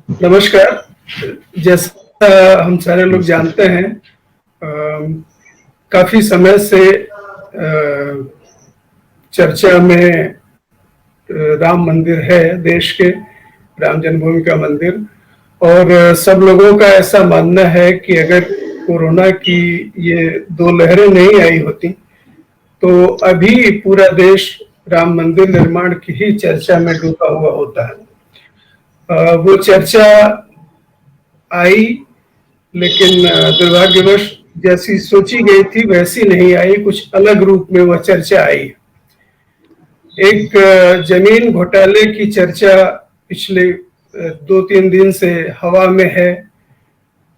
नमस्कार। जैसा हम सारे लोग जानते हैं, काफी समय से चर्चा में राम मंदिर है, देश के राम जन्मभूमि का मंदिर। और सब लोगों का ऐसा मानना है कि अगर कोरोना की ये दो लहरें नहीं आई होती तो अभी पूरा देश राम मंदिर निर्माण की ही चर्चा में डूबा हुआ होता है। वो चर्चा आई, लेकिन दुर्भाग्यवश जैसी सोची गई थी वैसी नहीं आई, कुछ अलग रूप में वह चर्चा आई। एक जमीन घोटाले की चर्चा पिछले 2-3 दिन से हवा में है।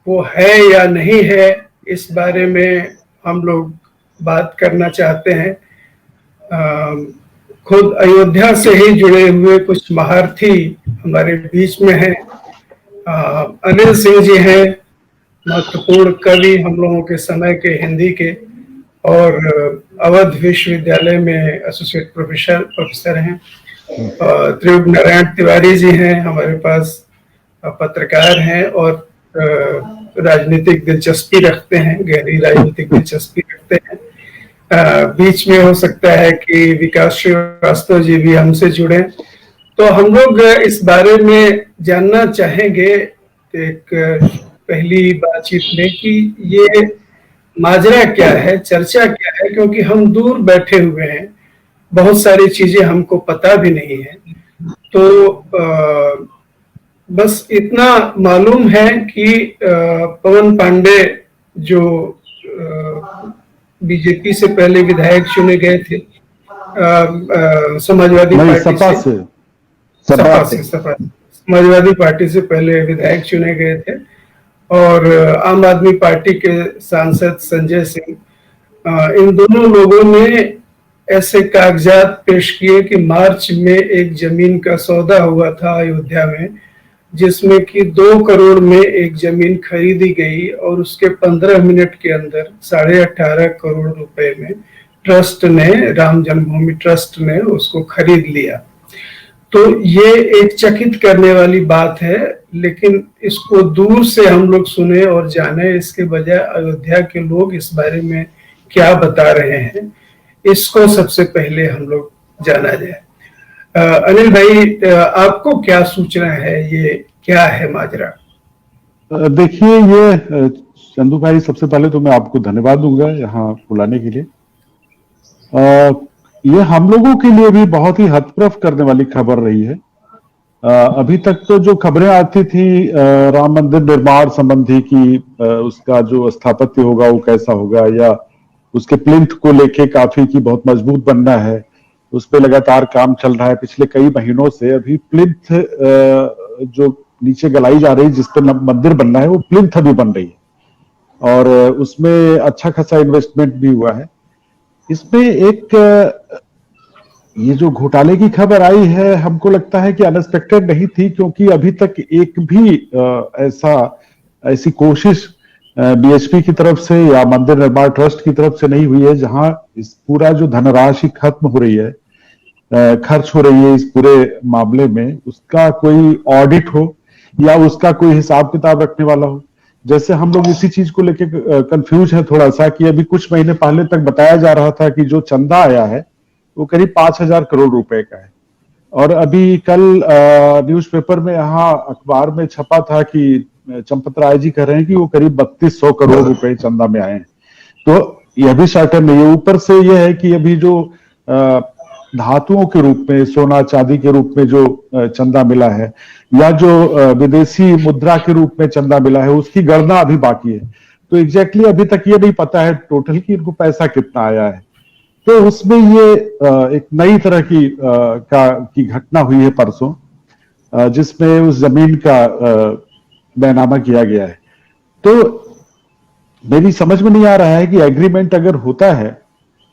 वो है या नहीं है, इस बारे में हम लोग बात करना चाहते हैं। खुद अयोध्या से ही जुड़े हुए कुछ महारथी हमारे बीच में हैं। अनिल सिंह जी हैं, महत्वपूर्ण कवि हम लोगों के समय के हिंदी के, और अवध विश्वविद्यालय में एसोसिएट प्रोफेसर हैं। त्रिभुवन नारायण तिवारी जी हैं, हमारे पास पत्रकार हैं और राजनीतिक दिलचस्पी रखते हैं, गहरी राजनीतिक दिलचस्पी रखते हैं। बीच में हो सकता है कि विकास श्रीवास्तव जी भी हमसे जुड़े। तो हम लोग इस बारे में जानना चाहेंगे एक पहली बातचीत में कि ये माजरा क्या है, चर्चा क्या है, क्योंकि हम दूर बैठे हुए हैं, बहुत सारी चीजें हमको पता भी नहीं है। तो बस इतना मालूम है कि पवन पांडे जो बीजेपी से पहले विधायक चुने गए थे, समाजवादी पार्टी समाजवादी पार्टी से पहले विधायक चुने गए थे, और आम आदमी पार्टी के सांसद संजय सिंह, इन दोनों लोगों ने ऐसे कागजात पेश किए कि मार्च में एक जमीन का सौदा हुआ था अयोध्या में, जिसमें कि 2 करोड़ में एक जमीन खरीदी गई, और उसके 15 मिनट के अंदर 18.5 करोड़ रुपए में ट्रस्ट ने, राम जन्मभूमि ट्रस्ट ने उसको खरीद लिया। तो ये एक चकित करने वाली बात है, लेकिन इसको दूर से हम लोग सुने और जाने, इसके बजाय अयोध्या के लोग इस बारे में क्या बता रहे हैं, इसको सबसे पहले हम लोग जाना जाए। अनिल भाई, आपको क्या सूचना है, ये क्या है माजरा? देखिए, ये चंदू भाई, सबसे पहले तो मैं आपको धन्यवाद दूंगा यहाँ बुलाने के लिए। ये हम लोगों के लिए भी बहुत ही हतप्रभ करने वाली खबर रही है। अभी तक तो जो खबरें आती थी राम मंदिर निर्माण संबंधी की, उसका जो स्थापत्य होगा वो कैसा होगा, या उसके प्लिंथ को लेके काफी की बहुत मजबूत बनना है, उस पर लगातार काम चल रहा है पिछले कई महीनों से। अभी प्लिंथ जो नीचे गलाई जा रही है, जिस पर मंदिर बनना है, वो प्लिंथ अभी बन रही है, और उसमें अच्छा खासा इन्वेस्टमेंट भी हुआ है। इसमें एक ये जो घोटाले की खबर आई है, हमको लगता है कि अनएक्सपेक्टेड नहीं थी, क्योंकि अभी तक एक भी ऐसी कोशिश बीएचपी की तरफ से या मंदिर निर्माण ट्रस्ट की तरफ से नहीं हुई है, जहां इस पूरा जो धनराशि खत्म हो रही है, खर्च हो रही है इस पूरे मामले में, उसका कोई ऑडिट हो या उसका कोई हिसाब किताब रखने वाला हो। जैसे हम लोग इसी चीज को लेके कंफ्यूज है थोड़ा सा, कि अभी कुछ महीने पहले तक बताया जा रहा था कि जो चंदा आया है वो करीब 5,000 करोड़ रुपए का है, और अभी कल न्यूज़पेपर में, यहाँ अखबार में छपा था कि चंपत राय जी कह रहे हैं कि वो करीब 3200 करोड़ रुपए चंदा में आए हैं। तो यह भी सर्टेन नहीं है। ऊपर से यह है कि अभी जो धातुओं के रूप में, सोना चांदी के रूप में जो चंदा मिला है, या जो विदेशी मुद्रा के रूप में चंदा मिला है, उसकी गणना अभी बाकी है। तो एग्जैक्टली अभी तक ये नहीं पता है टोटल कि इनको पैसा कितना आया है। तो उसमें ये एक नई तरह की घटना हुई है परसों, जिसमें उस जमीन का बैनामा किया गया है। तो मेरी समझ में नहीं आ रहा है कि एग्रीमेंट अगर होता है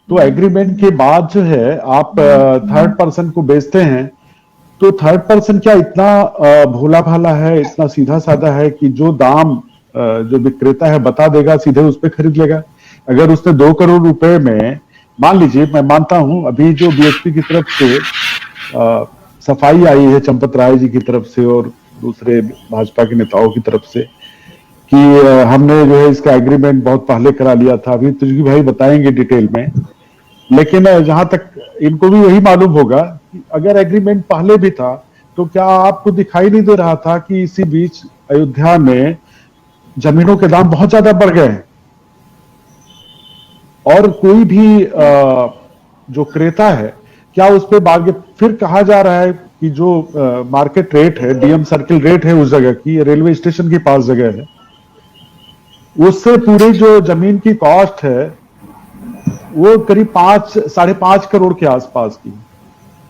तो एग्रीमेंट के बाद जो है आप थर्ड पर्सन को बेचते हैं, तो थर्ड पर्सन क्या इतना भोला भाला है, इतना सीधा साधा है कि जो दाम जो विक्रेता है बता देगा, सीधे उस पर खरीद लेगा? अगर उसने 2 करोड़ रुपए में, मान लीजिए, मैं मानता हूं अभी जो बीएचपी की तरफ से सफाई आई है चंपत राय जी की तरफ से, और दूसरे भाजपा के नेताओं की तरफ से कि हमने जो है इसका एग्रीमेंट बहुत पहले करा लिया था। अभी तुझी भाई बताएंगे डिटेल में, लेकिन जहां तक इनको भी वही मालूम होगा कि अगर एग्रीमेंट पहले भी था तो क्या आपको दिखाई नहीं दे रहा था कि इसी बीच अयोध्या में जमीनों के दाम बहुत ज्यादा बढ़ गए हैं और कोई भी जो क्रेता है क्या उस पर बागे फिर कहा जा रहा है कि जो मार्केट रेट है, डीएम सर्किल रेट है उस जगह की, रेलवे स्टेशन के पास जगह है, उससे पूरी जो जमीन की कॉस्ट है वो करीब 5-5.5 करोड़ के आसपास की।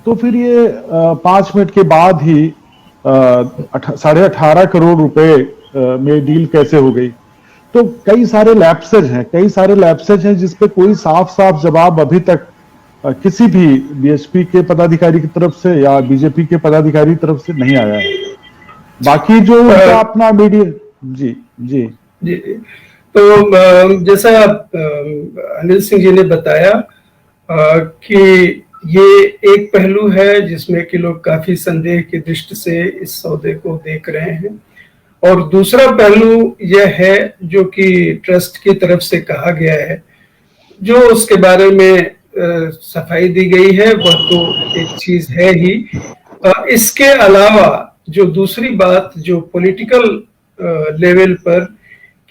तो फिर ये 5 मिनट के बाद ही 18.5 करोड़ रुपए में डील कैसे हो गई? तो कई सारे लैप्सेज हैं जिसपे कोई साफ साफ जवाब अभी तक किसी भी बीएसपी के पदाधिकारी की तरफ से या बीजेपी के पदाधिकारी की तरफ से नहीं आया है। बाकी जो उनका अपना मीडिया जी जी जी तो जैसा अनिल सिंह जी ने बताया कि ये एक पहलू है जिसमें कि लोग काफी संदेह की दृष्टि से इस सौदे को देख रहे हैं, और दूसरा पहलू यह है जो कि ट्रस्ट की तरफ से कहा गया है, जो उसके बारे में सफाई दी गई है वह तो एक चीज है ही। इसके अलावा जो दूसरी बात जो पॉलिटिकल लेवल पर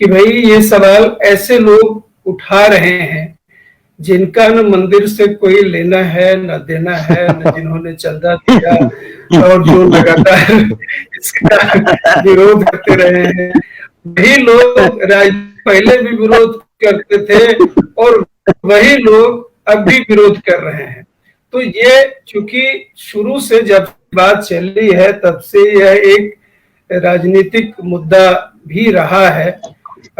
कि भाई ये सवाल ऐसे लोग उठा रहे हैं जिनका न मंदिर से कोई लेना है न देना है, न जिन्होंने चंदा दिया और जो लगातार इसका विरोध करते रहे हैं, वही लोग पहले भी विरोध करते थे और वही लोग अब भी विरोध कर रहे हैं। तो ये चूंकि शुरू से जब बात चली है तब से यह एक राजनीतिक मुद्दा भी रहा है।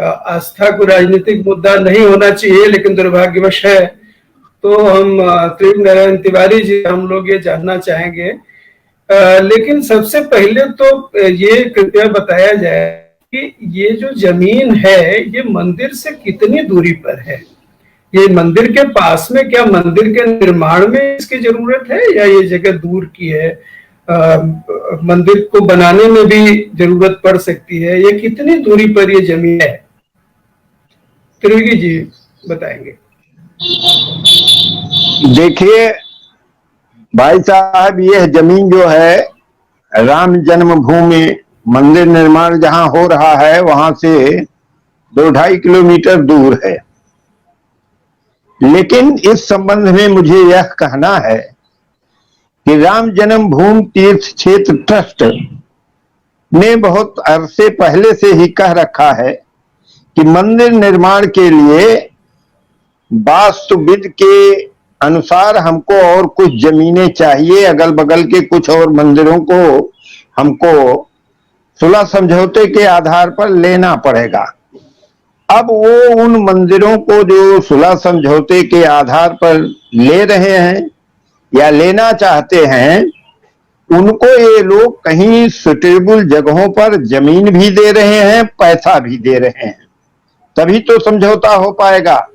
आस्था को राजनीतिक मुद्दा नहीं होना चाहिए, लेकिन दुर्भाग्यवश है। तो हम त्रिभ नारायण तिवारी जी हम लोग ये जानना चाहेंगे, लेकिन सबसे पहले तो ये कृपया बताया जाए कि ये जो जमीन है ये मंदिर से कितनी दूरी पर है? ये मंदिर के पास में, क्या मंदिर के निर्माण में इसकी जरूरत है या ये जगह दूर की है? मंदिर को बनाने में भी जरूरत पड़ सकती है। ये कितनी दूरी पर ये जमीन है? त्रिवेदी जी बताएंगे। देखिए भाई साहब, यह जमीन जो है राम जन्मभूमि मंदिर निर्माण जहां हो रहा है वहां से 2-2.5 किलोमीटर दूर है। लेकिन इस संबंध में मुझे यह कहना है कि राम जन्मभूमि तीर्थ क्षेत्र ट्रस्ट ने बहुत अरसे पहले से ही कह रखा है कि मंदिर निर्माण के लिए वास्तुविद के अनुसार हमको और कुछ जमीनें चाहिए, अगल बगल के कुछ और मंदिरों को हमको सुलह समझौते के आधार पर लेना पड़ेगा। अब वो उन मंदिरों को जो सुलह समझौते के आधार पर ले रहे हैं या लेना चाहते हैं, उनको ये लोग कहीं सुटेबल जगहों पर जमीन भी दे रहे हैं, पैसा भी दे रहे हैं, तभी तो समझौता हो पाएगा।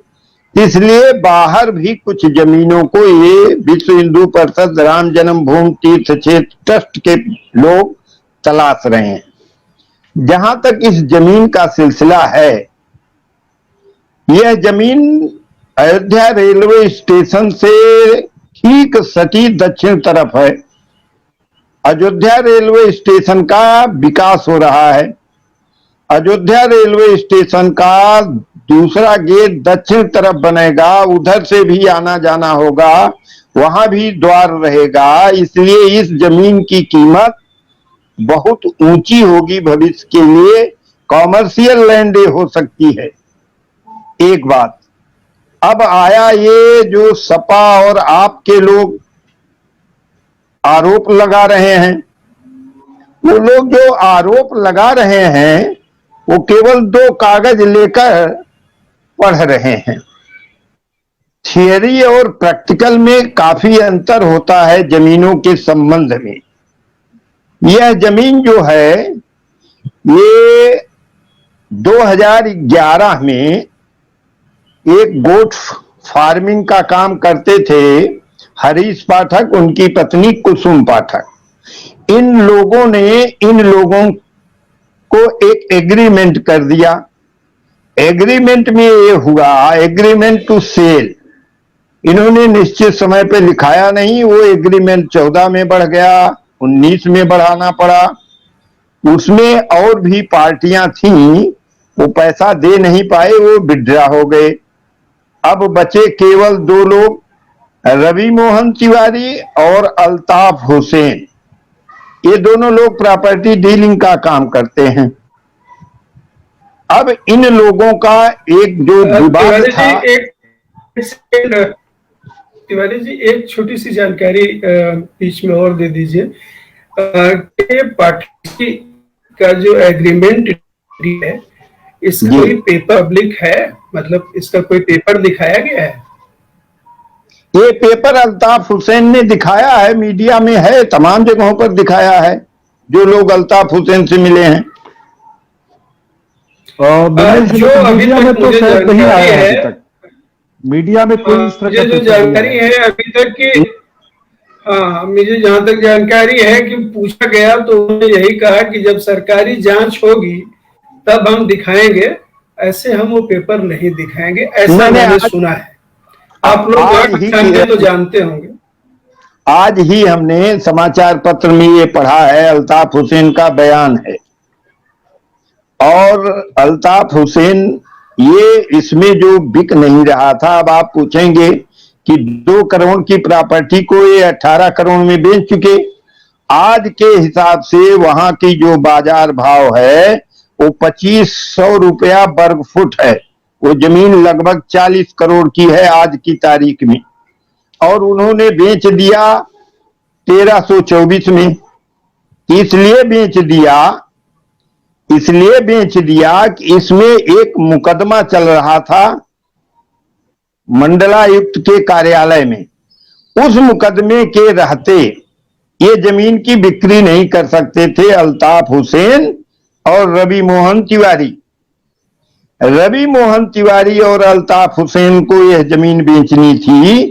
इसलिए बाहर भी कुछ जमीनों को ये विश्व हिंदू परिषद राम जन्मभूमि तीर्थ क्षेत्र ट्रस्ट के लोग तलाश रहे हैं। जहां तक इस जमीन का सिलसिला है, यह जमीन अयोध्या रेलवे स्टेशन से ठीक सटी दक्षिण तरफ है। अयोध्या रेलवे स्टेशन का विकास हो रहा है। अयोध्या रेलवे स्टेशन का दूसरा गेट दक्षिण तरफ बनेगा, उधर से भी आना जाना होगा, वहां भी द्वार रहेगा। इसलिए इस जमीन की कीमत बहुत ऊंची होगी, भविष्य के लिए कॉमर्शियल लैंड हो सकती है। एक बात। अब आया ये जो सपा और आप के लोग आरोप लगा रहे हैं, वो लोग जो आरोप लगा रहे हैं वो केवल 2 कागज लेकर पढ़ रहे हैं। थियरी और प्रैक्टिकल में काफी अंतर होता है जमीनों के संबंध में। यह जमीन जो है ये 2011 में एक गोट फार्मिंग का काम करते थे हरीश पाठक, उनकी पत्नी कुसुम पाठक। इन लोगों को एक एग्रीमेंट कर दिया। एग्रीमेंट में ये हुआ, एग्रीमेंट टू सेल, इन्होंने निश्चित समय पे लिखाया नहीं, वो एग्रीमेंट 14 में बढ़ गया, 19 में बढ़ाना पड़ा। उसमें और भी पार्टियां थीं, वो पैसा दे नहीं पाए, वो विड्रॉ हो गए। अब बचे केवल 2 लोग, रवि मोहन तिवारी और अल्ताफ हुसैन। ये दोनों लोग प्रॉपर्टी डीलिंग का काम करते हैं। अब इन लोगों का एक जो विवाद था, तिवारी जी एक छोटी सी जानकारी बीच में और दे दीजिए। पार्टी का जो एग्रीमेंट है, इसका कोई पेपर पब्लिक है, मतलब इसका कोई पेपर दिखाया गया है? ये पेपर अल्ताफ हुसैन ने दिखाया है, मीडिया में है, तमाम जगहों पर दिखाया है, जो लोग अल्ताफ हुसैन से मिले हैं। जो अभी तक तो शायद नहीं आया है अभी तक मीडिया में कोई इस तरह जो जानकारी है अभी तक की, हाँ मुझे जहां तक जानकारी है कि पूछा गया तो उन्होंने यही कहा कि जब सरकारी जांच होगी तब हम दिखाएंगे, ऐसे हम वो पेपर नहीं दिखाएंगे, ऐसा मैंने सुना है। आप लोग जानते तो जानते होंगे। आज ही हमने समाचार पत्र में ये पढ़ा है, अल्ताफ हुसैन का बयान है। और अल्ताफ हुसैन ये इसमें जो बिक नहीं रहा था, अब आप पूछेंगे कि 2 करोड़ की प्रॉपर्टी को ये 18 करोड़ में बेच चुके। आज के हिसाब से वहां की जो बाजार भाव है वो 2500 रुपया वर्ग फुट है। वो जमीन लगभग 40 करोड़ की है आज की तारीख में, और उन्होंने बेच दिया 1324 में। इसलिए बेच दिया कि इसमें एक मुकदमा चल रहा था मंडलायुक्त के कार्यालय में। उस मुकदमे के रहते ये जमीन की बिक्री नहीं कर सकते थे अल्ताफ हुसैन और रवि मोहन तिवारी। रवि मोहन तिवारी और अल्ताफ हुसैन को यह जमीन बेचनी थी।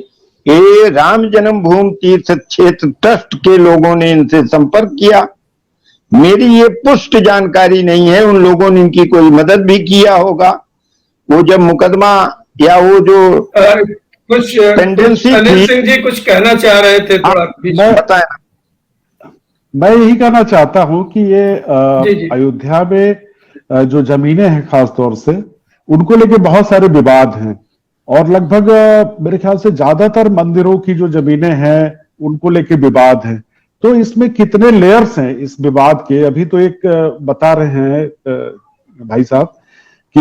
ये राम जन्मभूमि तीर्थ क्षेत्र ट्रस्ट के लोगों ने इनसे संपर्क किया। मेरी ये पुष्ट जानकारी नहीं है, उन लोगों ने इनकी कोई मदद भी किया होगा। वो जब मुकदमा या वो जो कुछ टेंडेंसी अनिल सिंह जी कुछ कहना चाह रहे थे, थोड़ा मैं यही कहना चाहता हूं कि ये अयोध्या में जो जमीनें हैं खास तौर से उनको लेके बहुत सारे विवाद हैं, और लगभग मेरे ख्याल से ज्यादातर मंदिरों की जो जमीनें हैं उनको लेके विवाद है। तो इसमें कितने लेयर्स हैं इस विवाद के, अभी तो एक बता रहे हैं भाई साहब कि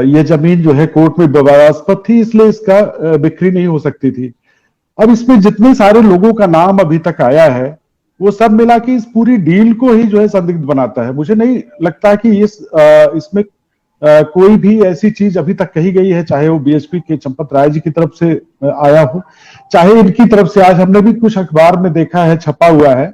ये जमीन जो है कोर्ट में विवादास्पद थी, इसलिए इसका बिक्री नहीं हो सकती थी। अब इसमें जितने सारे लोगों का नाम अभी तक आया है वो सब मिला के इस पूरी डील को ही जो है संदिग्ध बनाता है। मुझे नहीं लगता कि इसमें कोई भी ऐसी चीज अभी तक कही गई है, चाहे वो बीएसपी के चंपत राय जी की तरफ से आया हो, चाहे इनकी तरफ से। आज हमने भी कुछ अखबार में देखा है, छपा हुआ है,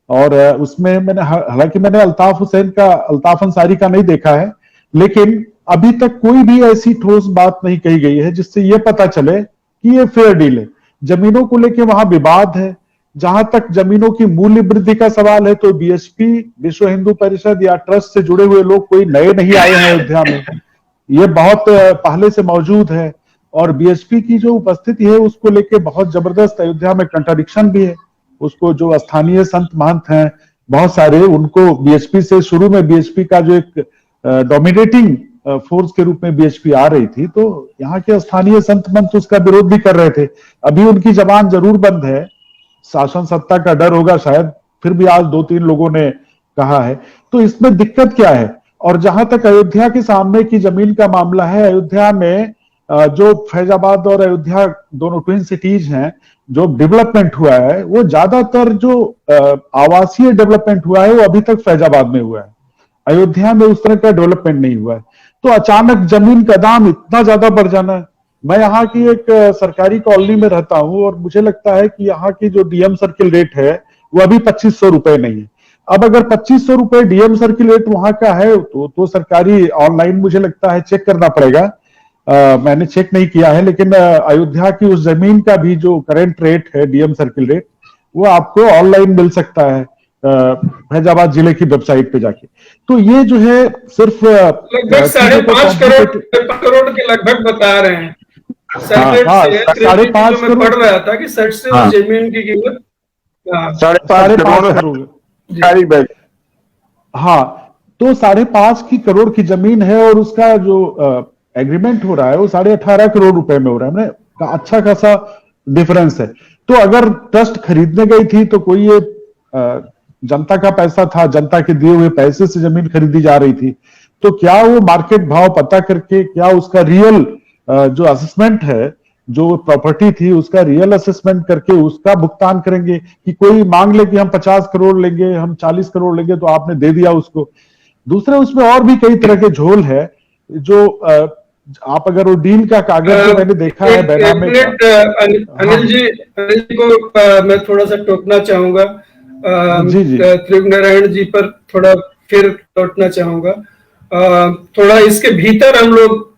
और उसमें मैंने हालांकि मैंने अल्ताफ अंसारी का नहीं देखा है, लेकिन अभी तक कोई भी ऐसी ठोस बात नहीं कही गई है जिससे ये पता चले कि ये फेयर डील है। जमीनों को लेके वहां विवाद है। जहां तक जमीनों की मूल्य वृद्धि का सवाल है तो बीएसपी, विश्व हिंदू परिषद या ट्रस्ट से जुड़े हुए लोग कोई नए नहीं आए हैं अयोध्या में, ये बहुत पहले से मौजूद है। और बीएसपी की जो उपस्थिति है उसको लेके बहुत जबरदस्त अयोध्या में कंट्राडिक्शन भी है। उसको जो स्थानीय संत महंत हैं बहुत सारे, उनको बीएसपी से शुरू में बीएसपी का जो एक डोमिनेटिंग फोर्स के रूप में बीएसपी आ रही थी, तो यहाँ के स्थानीय संत महंत उसका विरोध भी कर रहे थे। अभी उनकी जबान जरूर बंद है, शासन सत्ता का डर होगा शायद, फिर भी आज 2-3 लोगों ने कहा है। तो इसमें दिक्कत क्या है? और जहां तक अयोध्या के सामने की जमीन का मामला है, अयोध्या में जो फैजाबाद और अयोध्या दोनों ट्विन सिटीज हैं, जो डेवलपमेंट हुआ है वो ज्यादातर जो आवासीय डेवलपमेंट हुआ है वो अभी तक फैजाबाद में हुआ है। अयोध्या में उस तरह का डेवलपमेंट नहीं हुआ है। तो अचानक जमीन का दाम इतना ज्यादा बढ़ जाना है। मैं यहाँ की एक सरकारी कॉलोनी में रहता हूँ और मुझे लगता है कि यहाँ की जो डीएम सर्किल रेट है वो अभी 2500 रुपए नहीं है। अब अगर 2500 रुपए डीएम सर्किल रेट वहां का है तो सरकारी ऑनलाइन मुझे लगता है चेक करना पड़ेगा। मैंने चेक नहीं किया है, लेकिन अयोध्या की उस जमीन का भी जो करंट रेट है डीएम सर्किल रेट वो आपको ऑनलाइन मिल सकता है फैजाबाद जिले की वेबसाइट पे जाके। तो ये जो है सिर्फ लगभग चीजों को 5.5 करोड़ कॉम्प्लिकेटेड, 5 करोड़ के लगभग बता रहे हैं। हाँ, सर्किट से साढ़े पांच जो मैं पढ़ रहा था कि सर्ट से हाँ, उस जमीन की कीमत, हाँ, 5.5 करोड़ करोड़ सरकारी बैंक। हाँ, तो 5.5 की करोड़ की जमीन है और उसका जो एग्रीमेंट हो रहा है वो 18.5 करोड़ रुपए में हो रहा है। मैंने अच्छा खासा डिफरेंस है। तो अगर ट्रस्ट खरीदने गई थी तो कोई ये जनता का पैसा था, जनता के दिए हुए पैसे से जमीन खरीदी जा रही थी, तो क्या वो मार्केट भाव पता करके, क्या उसका रियल जो असेसमेंट है, जो प्रॉपर्टी थी उसका रियल असेसमेंट करके उसका भुगतान करेंगे? कि कोई मांग ले कि हम 50 करोड़ लेंगे, हम 40 करोड़ लेंगे, तो आपने दे दिया उसको। दूसरे उसमें और भी कई तरह के झोल है जो आप अगर वो डील का कागज जो मैंने देखा है बैनामे का। अनिल जी को मैं थोड़ा सा टोकना चाहूंगा, जी जी त्रिभुवनारायण जी पर थोड़ा फिर लौटना चाहूंगा। थोड़ा इसके भीतर हम लोग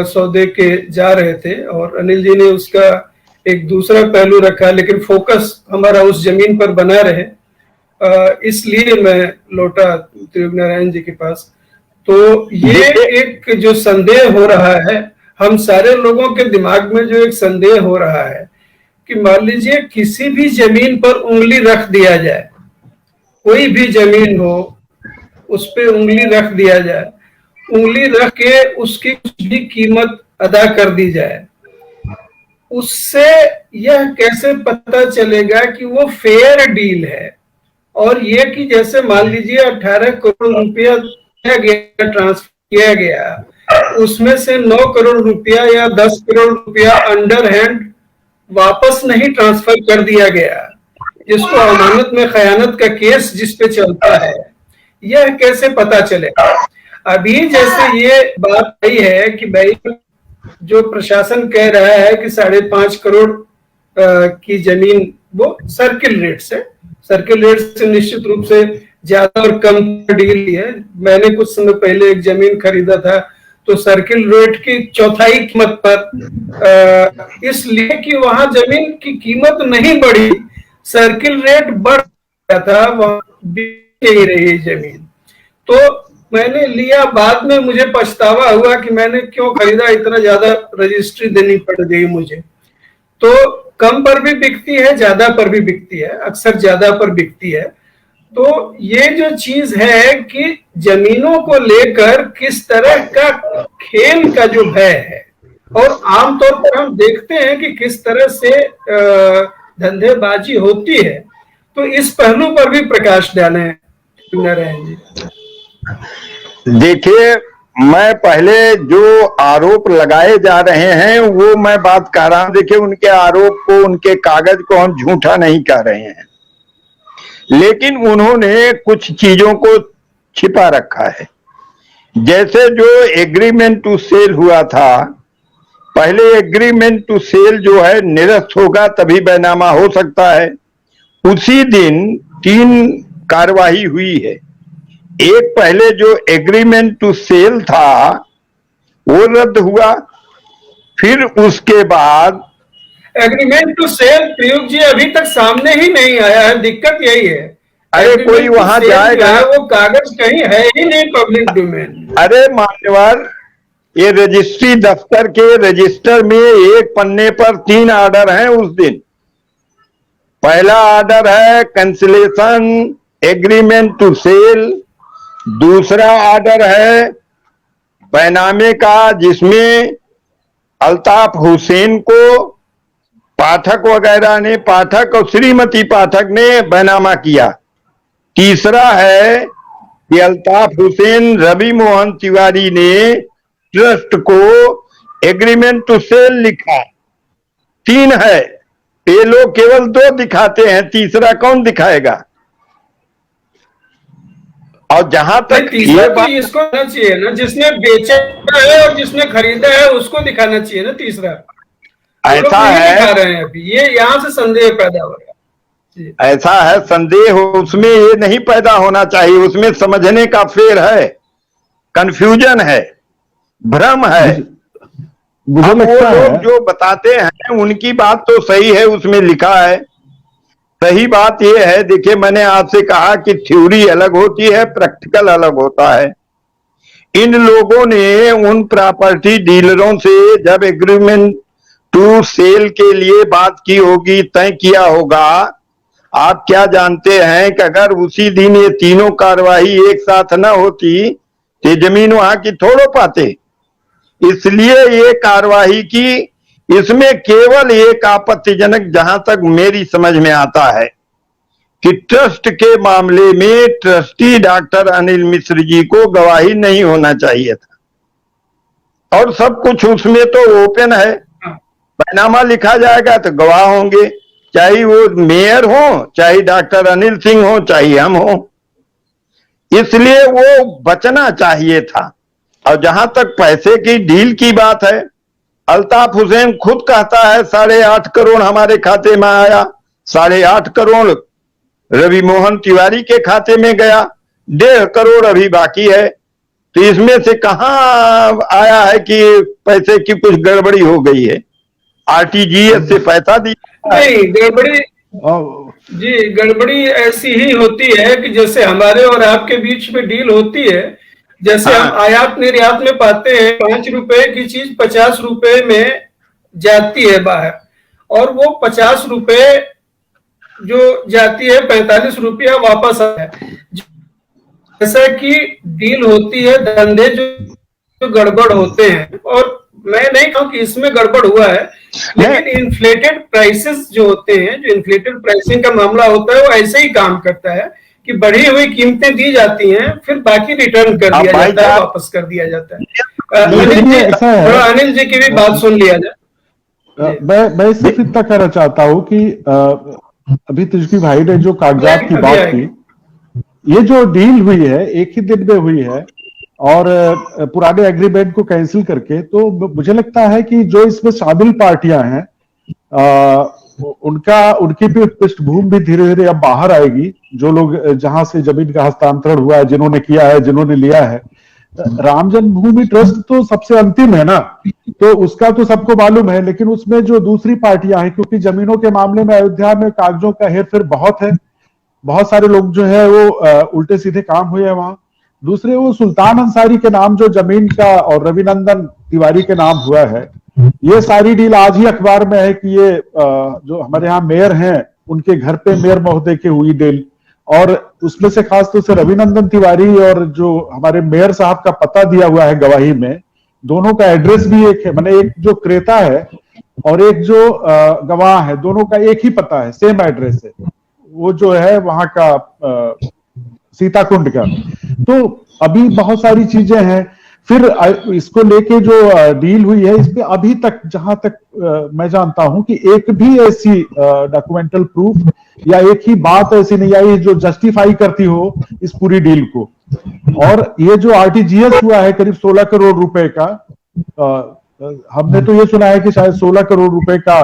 सौदे के जा रहे थे और अनिल जी ने उसका एक दूसरा पहलू रखा, लेकिन फोकस हमारा उस जमीन पर बना रहे, इसलिए मैं लौटा त्रिभुवनारायण जी के पास। तो ये एक जो संदेह हो रहा है, हम सारे लोगों के दिमाग में जो एक संदेह हो रहा है कि मान लीजिए किसी भी जमीन पर उंगली रख दिया जाए, कोई भी जमीन हो उस पे उंगली रख दिया जाए, उंगली रख के उसकी कुछ भी कीमत अदा कर दी जाए, उससे यह कैसे पता चलेगा कि वो फेयर डील है? और ये कि जैसे मान लीजिए 18 करोड़ रुपया किया गया, ट्रांसफर किया गया, उसमें से 9 करोड़ रुपया या 10 करोड़ रुपया अंडर हैंड वापस नहीं ट्रांसफर कर दिया गया, जिसको अमानत में खयानत का केस जिस पे चलता है, यह कैसे पता चलेगा? अभी जैसे ये बात आई है कि भाई जो प्रशासन कह रहा है कि 5.5 करोड़ की जमीन वो सर्किल रेट से निश्चित रूप से ज्यादा और कम डील है। मैंने कुछ समय पहले एक जमीन खरीदा था तो सर्किल रेट की चौथाई कीमत पर, इसलिए कि वहां जमीन की कीमत नहीं बढ़ी, सर्किल रेट बढ़ गया था, वहां बिक नहीं रही जमीन। तो मैंने लिया, बाद में मुझे पछतावा हुआ कि मैंने क्यों खरीदा, इतना ज्यादा रजिस्ट्री देनी पड़ गई मुझे। तो कम पर भी बिकती है, ज्यादा पर भी बिकती है, अक्सर ज्यादा पर बिकती है। तो ये जो चीज है कि जमीनों को लेकर किस तरह का खेल का जो भय है, और आमतौर पर हम देखते हैं कि किस तरह से धंधेबाजी होती है, तो इस पहलू पर भी प्रकाश डालें नारायण जी। देखिए, मैं पहले जो आरोप लगाए जा रहे हैं वो मैं बात कर रहा हूं। देखिए, उनके आरोप को, उनके कागज को हम झूठा नहीं कह रहे हैं, लेकिन उन्होंने कुछ चीजों को छिपा रखा है। जैसे जो एग्रीमेंट टू सेल हुआ था, पहले एग्रीमेंट टू सेल जो है निरस्त होगा तभी बैनामा हो सकता है। उसी दिन 3 कार्यवाही हुई है। एक पहले जो एग्रीमेंट टू सेल था वो रद्द हुआ, फिर उसके बाद एग्रीमेंट टू सेल प्रयोग जी अभी तक सामने ही नहीं आया है, दिक्कत यही है। अरे कोई वहां जाएगा, वो कागज कहीं है ही नहीं पब्लिक डोमेन। अरे मान्यवर, ये रजिस्ट्री दफ्तर के रजिस्टर में एक पन्ने पर 3 ऑर्डर हैं उस दिन। पहला ऑर्डर है कैंसिलेशन एग्रीमेंट टू सेल, दूसरा ऑर्डर है बैनामे का जिसमें अल्ताफ हुसैन को पाठक वगैरह ने, पाठक और श्रीमती पाठक ने बैनामा किया। तीसरा है कि अल्ताफ हुसैन रवि मोहन तिवारी ने ट्रस्ट को एग्रीमेंट टू सेल लिखा। 3 है, ये लोग केवल 2 दिखाते हैं, तीसरा कौन दिखाएगा? और जहां तक तीसरा तो इसको दिखाना चाहिए ना, जिसने बेचा है और जिसने खरीदा है उसको दिखाना चाहिए ना तीसरा। ऐसा है, दिखा रहे हैं अभी, ये यहाँ से संदेह पैदा हो रहा है। ऐसा है, संदेह उसमें ये नहीं पैदा होना चाहिए, उसमें समझने का फेर है, कंफ्यूजन है, भ्रम है। मुझे वो लगता लोग है जो बताते हैं उनकी बात तो सही है, उसमें लिखा है सही बात यह है, देखिए मैंने आपसे कहा कि थ्योरी अलग होती है, प्रैक्टिकल अलग होता है। इन लोगों ने उन प्रॉपर्टी डीलरों से जब एग्रीमेंट टू सेल के लिए बात की होगी, तय किया होगा, आप क्या जानते हैं कि अगर उसी दिन ये तीनों कार्यवाही एक साथ न होती तो जमीन वहां की थोड़ो पाते। इसलिए ये कार्यवाही की। इसमें केवल एक आपत्तिजनक, जहां तक मेरी समझ में आता है, कि ट्रस्ट के मामले में ट्रस्टी डॉक्टर अनिल मिश्र जी को गवाही नहीं होना चाहिए था, और सब कुछ उसमें तो ओपन है। बैनामा लिखा जाएगा तो गवाह होंगे, चाहे वो मेयर हो, चाहे डॉक्टर अनिल सिंह हो, चाहे हम हो। इसलिए वो बचना चाहिए था। और जहां तक पैसे की डील की बात है, अल्ताफ हुसैन खुद कहता है 8.5 करोड़ हमारे खाते में आया, 8.5 करोड़ रवि मोहन तिवारी के खाते में गया, 1.5 करोड़ अभी बाकी है। तो इसमें से कहां आया है कि पैसे की कुछ गड़बड़ी हो गई है? आरटीजीएस से पैसा दिया? नहीं, गड़बड़ी जी, गड़बड़ी ऐसी ही होती है कि जैसे हमारे और आपके बीच में डील होती है, जैसे हम आयात निर्यात में पाते हैं 5 रुपए की चीज 50 रुपए में जाती है बाहर, और वो 50 रुपए जो जाती है 45 रुपया वापस आता है। जैसा कि डील होती है, धंधे जो गड़बड़ होते हैं, और मैं नहीं कहूं कि इसमें गड़बड़ हुआ है, लेकिन इन्फ्लेटेड प्राइसेस जो होते हैं, जो इन्फ्लेटेड प्राइसिंग का मामला होता है, वो ऐसे ही काम करता है कि बढ़ी हुई कीमतें दी जाती हैं, फिर बाकी रिटर्न कर दिया जाता है, वापस कर दिया जाता है। अनिल जी की भी बात सुन लिया जाए। मैं सिर्फ इतना कहना चाहता हूँ कि अभी तुझकी भाई ने जो कागजात की बात की, ये जो डील हुई है एक ही दिन में हुई है, और पुराने एग्रीमेंट को कैंसिल करके, तो मुझे लगता है कि जो इसमें शामिल पार्टियां हैं, उनकी भी पृष्ठभूमि भी धीरे धीरे अब बाहर आएगी। जो लोग जहां से जमीन का हस्तांतरण हुआ है, जिन्होंने किया है, जिन्होंने लिया है, राम जन्मभूमि ट्रस्ट तो सबसे अंतिम है ना, तो उसका तो सबको मालूम है। लेकिन उसमें जो दूसरी पार्टियां हैं, क्योंकि जमीनों के मामले में अयोध्या में कागजों का हेरफेर बहुत है, बहुत सारे लोग जो है वो उल्टे सीधे काम हुए हैं वहां। दूसरे वो सुल्तान अंसारी के नाम जो जमीन का, और रविनंदन तिवारी के नाम हुआ है, ये सारी डील आज ही अखबार में है कि ये जो हमारे यहाँ मेयर हैं, उनके घर पे मेयर महोदय की हुई डील, और उसमें से खास तौर से रविनंदन तिवारी और जो हमारे मेयर साहब का पता दिया हुआ है गवाही में, दोनों का एड्रेस भी एक है। मैंने एक जो क्रेता है और एक जो गवाह है, दोनों का एक ही पता है, सेम एड्रेस है, वो जो है वहां का सीताकुंड का। तो अभी बहुत सारी चीजें हैं। फिर इसको लेके जो डील हुई है, इस पे अभी तक जहां तक मैं जानता हूं कि एक भी ऐसी डॉक्यूमेंटल प्रूफ या एक ही बात ऐसी नहीं आई जो जस्टिफाई करती हो इस पूरी डील को। और ये जो आरटीजीएस हुआ है करीब 16 करोड़ रुपए का, हमने तो ये सुना है कि शायद 16 करोड़ रुपए का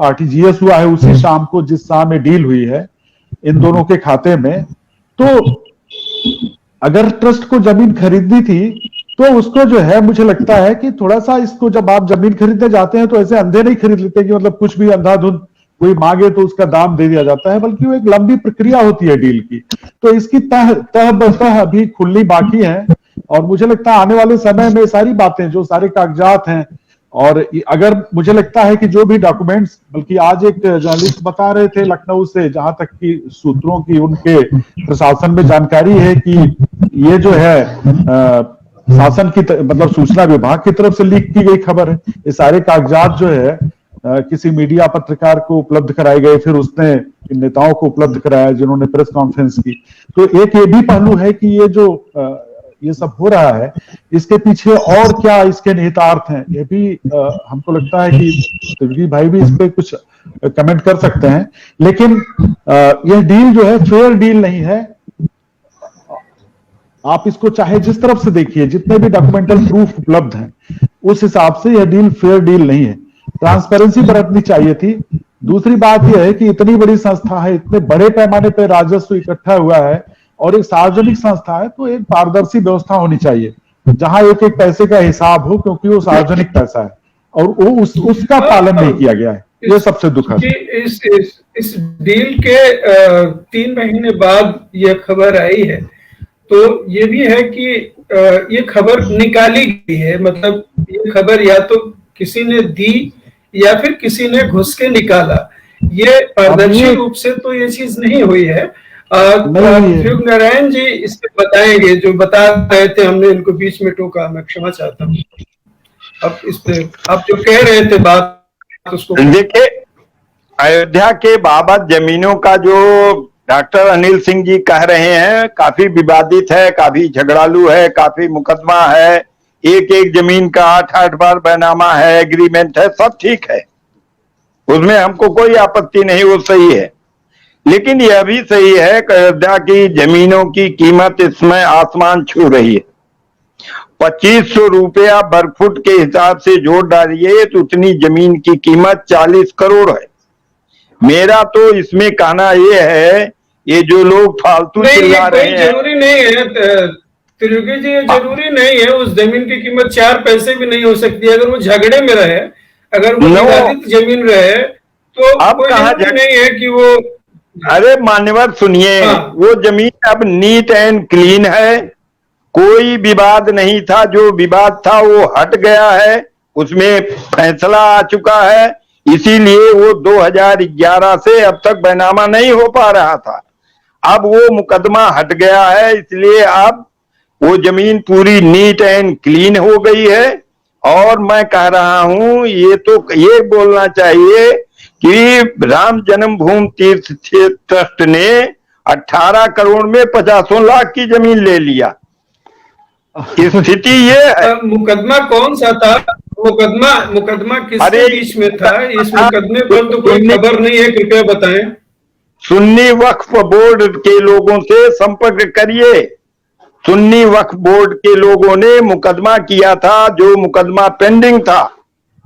आरटीजीएस हुआ है उसी शाम को, जिस शाम में डील हुई है इन दोनों के खाते में। तो अगर ट्रस्ट को जमीन खरीदनी थी, तो उसको जो है, मुझे लगता है कि थोड़ा सा इसको, जब आप जमीन खरीदने जाते हैं तो ऐसे अंधे नहीं खरीद लेते कि मतलब कुछ भी अंधाधुंध कोई मांगे तो उसका दाम दे दिया जाता है, बल्कि वो एक लंबी प्रक्रिया होती है डील की। तो इसकी तह बतह अभी खुलनी बाकी है, और मुझे लगता है आने वाले समय में सारी बातें, जो सारे कागजात हैं, और अगर मुझे लगता है कि जो भी डॉक्यूमेंट्स, बल्कि आज एक जर्नलिस्ट बता रहे थे लखनऊ से, जहां तक की सूत्रों की उनके प्रशासन में जानकारी है कि ये जो है शासन की मतलब सूचना विभाग की तरफ से लीक की गई खबर है। ये सारे कागजात जो है किसी मीडिया पत्रकार को उपलब्ध कराए गए, फिर उसने इन नेताओं को उपलब्ध कराया जिन्होंने प्रेस कॉन्फ्रेंस की। तो एक ये भी पहलू है कि ये जो ये सब हो रहा है, इसके पीछे और क्या इसके निहितार्थ हैं, ये भी हमको लगता है कि तुर्की भाई भी इस पे कुछ कमेंट कर सकते हैं। लेकिन यह डील जो है फेयर डील नहीं है। आप इसको चाहे जिस तरफ से देखिए, जितने भी डॉक्यूमेंटल प्रूफ उपलब्ध हैं, उस हिसाब से यह डील फेयर डील नहीं है। ट्रांसपेरेंसी बरतनी चाहिए थी। दूसरी बात यह है कि इतनी बड़ी संस्था है, इतने बड़े पैमाने पर राजस्व इकट्ठा हुआ है, और एक सार्वजनिक संस्था है, तो एक पारदर्शी व्यवस्था होनी चाहिए जहां एक एक पैसे का हिसाब हो, क्योंकि वो सार्वजनिक पैसा है, और वो उसका पालन नहीं किया गया है। ये सबसे दुखद है। इस डील के 3 महीने बाद यह खबर आई है, तो ये भी है कि ये खबर निकाली गई है, मतलब ये खबर या तो किसी ने दी या फिर किसी ने घुस के निकाला। ये पारदर्शी रूप से तो ये चीज नहीं हुई है। ध्रुव नारायण जी इससे बताएंगे, जो बता रहे थे, हमने इनको बीच में टोका, मैं क्षमा चाहता हूँ। अब इस पे आप जो कह रहे थे बात उसको देखिए, अयोध्या के बाबत जमीनों का जो डॉक्टर अनिल सिंह जी कह रहे हैं काफी विवादित है, काफी झगड़ालू है, काफी मुकदमा है, एक एक जमीन का 8-8 बार बैनामा है, एग्रीमेंट है, सब ठीक है, उसमें हमको कोई आपत्ति नहीं, वो सही है। लेकिन यह भी सही है कि अयोध्या की जमीनों की कीमत इसमें आसमान छू रही है। 2500 रुपया वर्ग फुट के हिसाब से जोड़ डालिए तो उतनी जमीन की कीमत 40 करोड़ है। मेरा तो इसमें कहना ये है, ये जो लोग फालतू चिल्ला रहे हैं, जरूरी नहीं है त्रियोगी जी, ये जरूरी नहीं है, उस जमीन की कीमत 4 पैसे भी नहीं हो सकती है। अगर वो झगड़े में रहे, अगर वो विवादित जमीन रहे, तो अब कहा नहीं है कि वो, अरे मान्यवर सुनिए, वो जमीन अब नीट एंड क्लीन है, कोई विवाद नहीं था, जो विवाद था वो हट गया है, उसमें फैसला आ चुका है, इसीलिए वो 2011 से अब तक बैनामा नहीं हो पा रहा था। अब वो मुकदमा हट गया है, इसलिए अब वो जमीन पूरी नीट एंड क्लीन हो गई है। और मैं कह रहा हूं, ये तो ये बोलना चाहिए कि राम जन्मभूमि तीर्थ क्षेत्र ट्रस्ट ने 18 करोड़ में 50 लाख की जमीन ले लिया। स्थिति ये है। मुकदमा कौन सा था? मुकदमा किसके बीच में था? इस मुकदमे पर तो कोई खबर नहीं है, कृपया बताएं। सुन्नी वक्फ बोर्ड के लोगों से संपर्क करिए। सुन्नी वक्फ बोर्ड के लोगों ने मुकदमा किया था, जो मुकदमा पेंडिंग था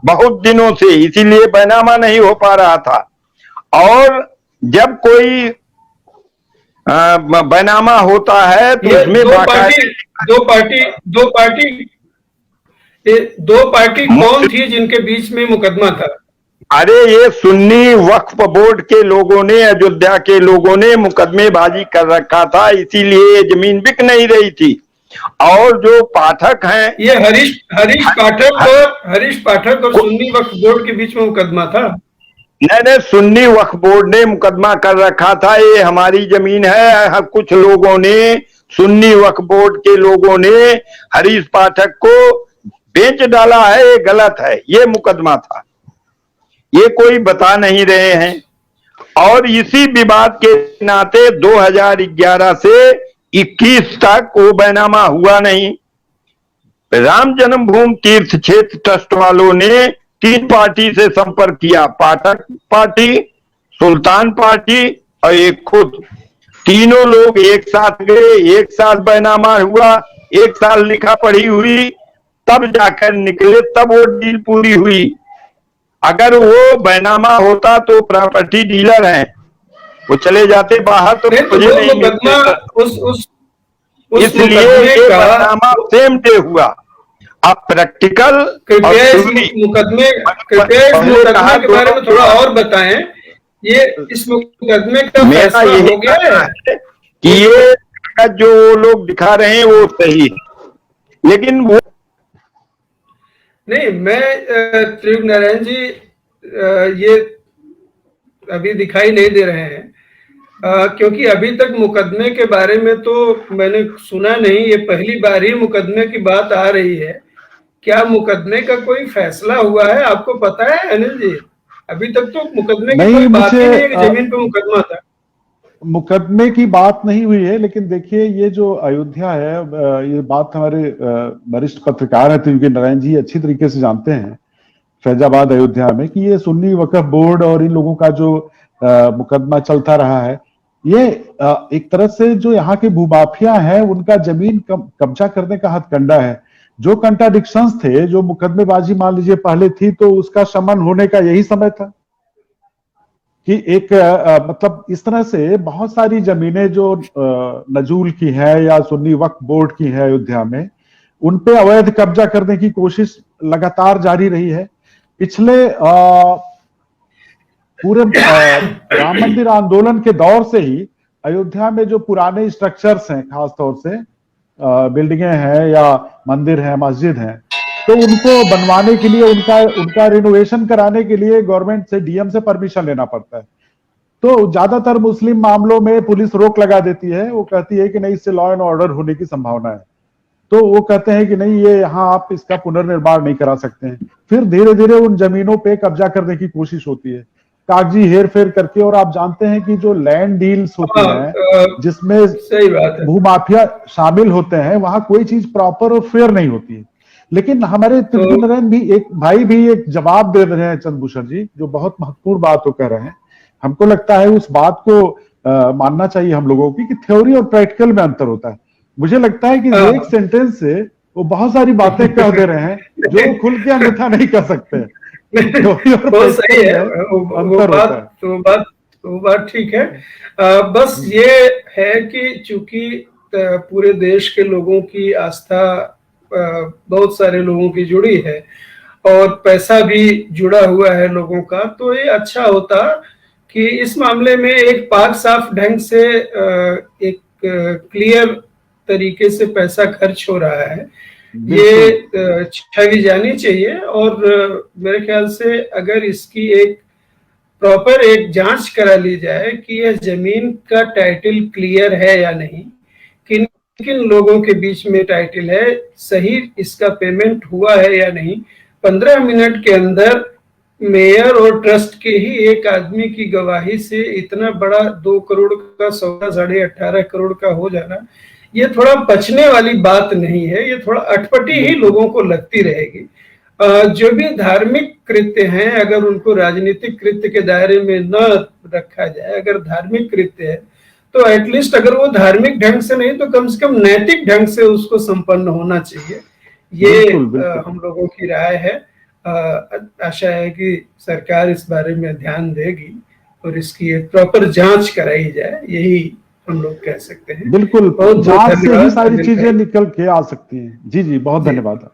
बहुत दिनों से, इसीलिए बैनामा नहीं हो पा रहा था। और जब कोई बैनामा होता है तो इसमें दो पार्टी कौन थी जिनके बीच में मुकदमा था? अरे ये सुन्नी वक्फ बोर्ड के लोगों ने, अयोध्या के लोगों ने मुकदमेबाजी कर रखा था, इसीलिए जमीन बिक नहीं रही थी। और जो पाठक हैं, ये हरीश पाठक और सुन्नी वक्फ बोर्ड के बीच में मुकदमा था। नहीं, सुन्नी वक्फ बोर्ड ने मुकदमा कर रखा था, ये हमारी जमीन है। कुछ लोगों ने, सुन्नी वक्फ बोर्ड के लोगों ने हरीश पाठक को बेच डाला है, ये गलत है, ये मुकदमा था, ये कोई बता नहीं रहे हैं। और इसी विवाद के नाते 2011 से 21 तक वो बैनामा हुआ नहीं। राम जन्मभूमि तीर्थ क्षेत्र ट्रस्ट वालों ने 3 पार्टी से संपर्क किया, पाठक पार्टी, सुल्तान पार्टी और एक खुद। तीनों लोग एक साथ गए, एक साथ बैनामा हुआ, एक साल लिखा पढ़ी हुई, तब जाकर निकले, तब वो डील पूरी हुई। अगर वो बैनामा होता तो प्रॉपर्टी डीलर हैं, वो चले जाते बाहर तो मुझे नहीं मिलता, इसलिए ये बैनामा सेम डे हुआ। अब प्रैक्टिकल कृपया इस मुकदमे के बारे में थोड़ा और बताएं। ये इस मुकदमे का मेरा यही हो गया है कि ये जो लोग दिखा रहे हैं वो सही है, लेकिन वो नहीं। मैं त्रियोगी नारायण जी, ये अभी दिखाई नहीं दे रहे हैं, क्योंकि अभी तक मुकदमे के बारे में तो मैंने सुना नहीं, ये पहली बार ही मुकदमे की बात आ रही है। क्या मुकदमे का कोई फैसला हुआ है, आपको पता है अनिल जी? अभी तक तो मुकदमे की कोई बात ही नहीं है कि जमीन पे मुकदमा था। मुकदमे की बात नहीं हुई है, लेकिन देखिए ये जो अयोध्या है, ये बात हमारे वरिष्ठ पत्रकार हैं त्रियोगी नारायण जी अच्छी तरीके से जानते हैं, फैजाबाद अयोध्या में, कि ये सुन्नी वक्फ बोर्ड और इन लोगों का जो मुकदमा चलता रहा है, ये एक तरह से जो यहाँ के भूमाफिया हैं उनका जमीन कब्जा करने का हथकंडा है। जो कंट्राडिक्शंस थे, जो मुकदमेबाजी मान लीजिए पहले थी, तो उसका शमन होने का यही समय था कि एक मतलब इस तरह से बहुत सारी जमीनें जो नजूल की है या सुन्नी वक्फ बोर्ड की है अयोध्या में, उन पे अवैध कब्जा करने की कोशिश लगातार जारी रही है। पिछले पूरे राम मंदिर आंदोलन के दौर से ही अयोध्या में जो पुराने स्ट्रक्चर्स हैं, खासतौर से बिल्डिंगें हैं या मंदिर हैं, मस्जिद हैं, तो उनको बनवाने के लिए, उनका रिनोवेशन कराने के लिए गवर्नमेंट से, डीएम से परमिशन लेना पड़ता है। तो ज्यादातर मुस्लिम मामलों में पुलिस रोक लगा देती है, वो कहती है कि नहीं, इससे लॉ एंड ऑर्डर होने की संभावना है। तो वो कहते हैं कि नहीं, ये यहाँ आप इसका पुनर्निर्माण नहीं करा सकते हैं। फिर धीरे धीरे उन जमीनों पे कब्जा करने की कोशिश होती है, कागजी हेर फेर करके। और आप जानते हैं कि जो लैंड डील्स होती हैं, जिसमें सही बात है, भूमाफिया शामिल होते हैं, वहां कोई चीज प्रॉपर और फेयर नहीं होती है। लेकिन हमारे त्रिपुर नारायण भी एक भाई भी एक जवाब दे रहे हैं, चंद्रभूषण जी, जो बहुत महत्वपूर्ण बात वो कह रहे हैं। हमको लगता है उस बात को मानना चाहिए हम लोगों की, कि थ्योरी और प्रैक्टिकल में अंतर होता है। मुझे लगता है कि एक सेंटेंस से वो बहुत सारी बातें कह दे रहे हैं जो खुल के अन्यथा नहीं कर सकते। बहुत सही है, वो बात ठीक है। बस ये है कि चूंकि पूरे देश के लोगों की आस्था बहुत सारे लोगों की जुड़ी है और पैसा भी जुड़ा हुआ है लोगों का, तो ये अच्छा होता कि इस मामले में एक पाक साफ ढंग से एक क्लियर तरीके से पैसा खर्च हो रहा है, ये छवि जानी चाहिए। और मेरे ख्याल से अगर इसकी एक प्रॉपर एक जांच करा ली जाए कि यह जमीन का टाइटल क्लियर है या नहीं, किन किन लोगों के बीच में टाइटल है, सही इसका पेमेंट हुआ है या नहीं, 15 मिनट के अंदर मेयर और ट्रस्ट के ही एक आदमी की गवाही से इतना बड़ा 2 करोड़ का सौदा 18.5 करोड़ का हो जाना, ये थोड़ा पचने वाली बात नहीं है। ये थोड़ा अटपटी ही लोगों को लगती रहेगी। जो भी धार्मिक कृत्य हैं, अगर उनको राजनीतिक कृत्य के दायरे में न रखा जाए, अगर धार्मिक कृत्य है तो एटलीस्ट अगर वो धार्मिक ढंग से नहीं तो कम से कम नैतिक ढंग से उसको संपन्न होना चाहिए। ये हम लोगों की राय है। आशा है कि सरकार इस बारे में ध्यान देगी और इसकी एक प्रॉपर जांच कराई जाए, यही हम लोग कह सकते हैं। बिल्कुल, जांच से ही सारी चीजें निकल के आ सकती हैं। जी जी, बहुत धन्यवाद।